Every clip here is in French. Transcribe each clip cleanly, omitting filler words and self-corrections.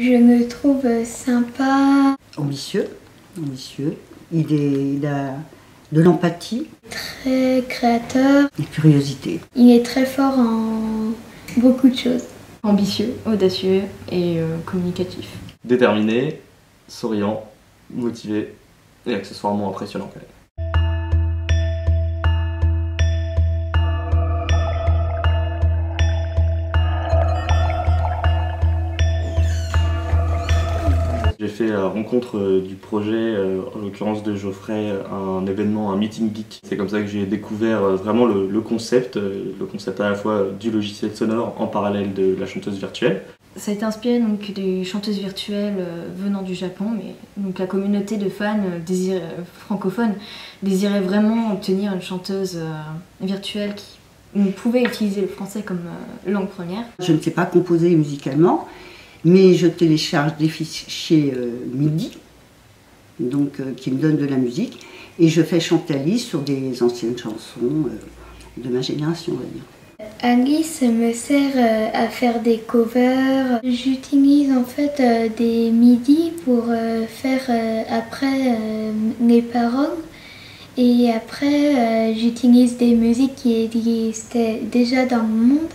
Je me trouve sympa. Ambitieux. Il a de l'empathie. Très créateur. Et curiosité. Il est très fort en beaucoup de choses. Ambitieux, audacieux et communicatif. Déterminé, souriant, motivé et accessoirement impressionnant quand même. J'ai fait la rencontre du projet, en l'occurrence de Geoffrey, un événement, un meeting geek. C'est comme ça que j'ai découvert vraiment le concept à la fois du logiciel sonore en parallèle de la chanteuse virtuelle. Ça a été inspiré donc des chanteuses virtuelles venant du Japon, mais donc la communauté de fans francophones désirait vraiment obtenir une chanteuse virtuelle qui pouvait utiliser le français comme langue première. Je ne sais pas composer musicalement, mais je télécharge des fichiers MIDI, donc, qui me donnent de la musique, et je fais chanter Alice sur des anciennes chansons de ma génération, on va dire. Alice me sert à faire des covers. J'utilise en fait des MIDI pour faire après les paroles. Et après, j'utilise des musiques qui existaient déjà dans le monde.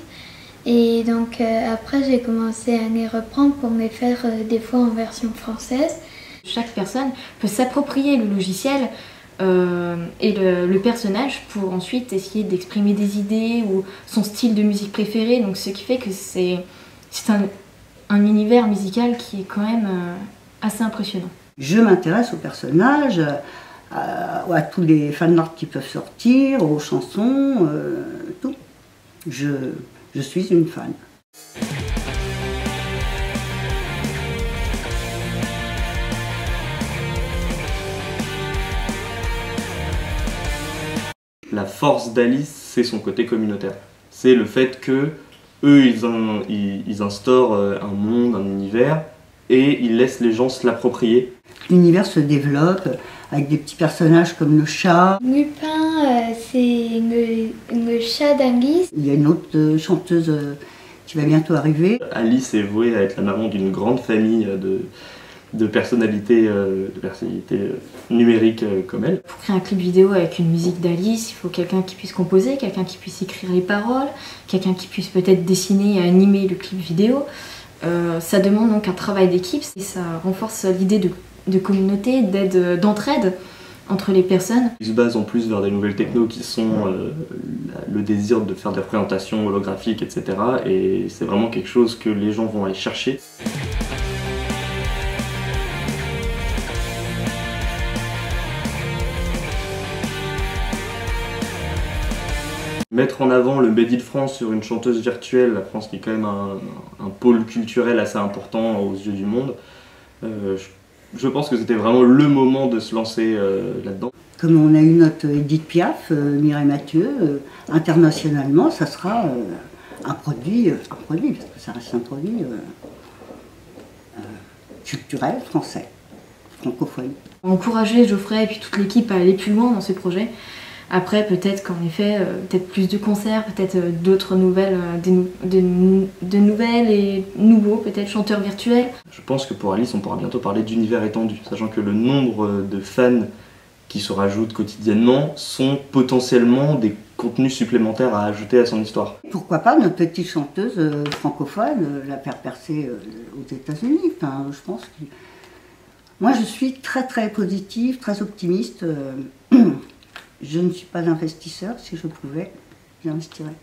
Et donc après, j'ai commencé à les reprendre pour les faire des fois en version française. Chaque personne peut s'approprier le logiciel et le personnage pour ensuite essayer d'exprimer des idées ou son style de musique préféré. Donc ce qui fait que c'est un univers musical qui est quand même assez impressionnant. Je m'intéresse aux personnages, à tous les fanarts qui peuvent sortir, aux chansons, tout. Je suis une fan. La force d'Alice, c'est son côté communautaire. C'est le fait que eux, ils instaurent un monde, un univers, et ils laissent les gens se l'approprier. L'univers se développe avec des petits personnages comme le chat. Lupin, c'est le chat d'Alice. Il y a une autre chanteuse qui va bientôt arriver. Alice est vouée à être la maman d'une grande famille de personnalités, numériques comme elle. Pour créer un clip vidéo avec une musique d'Alice, il faut quelqu'un qui puisse composer, quelqu'un qui puisse écrire les paroles, quelqu'un qui puisse peut-être dessiner et animer le clip vidéo. Ça demande donc un travail d'équipe et ça renforce l'idée de communauté, d'entraide entre les personnes. Ils se basent en plus vers des nouvelles technos qui sont le désir de faire des représentations holographiques, etc. Et c'est vraiment quelque chose que les gens vont aller chercher. Mettre en avant le Made in France sur une chanteuse virtuelle, la France qui est quand même un pôle culturel assez important aux yeux du monde, je pense que c'était vraiment le moment de se lancer là-dedans. Comme on a eu notre Edith Piaf, Mireille Mathieu, internationalement, ça sera un produit, parce que ça reste un produit culturel français, francophone. Encourager Geoffrey et puis toute l'équipe à aller plus loin dans ce projet. Après, peut-être qu'en effet, peut-être plus de concerts, peut-être d'autres nouvelles, de nouvelles et nouveaux, peut-être chanteurs virtuels. Je pense que pour Alice, on pourra bientôt parler d'univers étendu, sachant que le nombre de fans qui se rajoutent quotidiennement sont potentiellement des contenus supplémentaires à ajouter à son histoire. Pourquoi pas notre petite chanteuse francophone la faire percer aux États-Unis. Enfin, je pense que... Moi, je suis très très positive, très optimiste. Je ne suis pas investisseur, si je pouvais, j'investirais.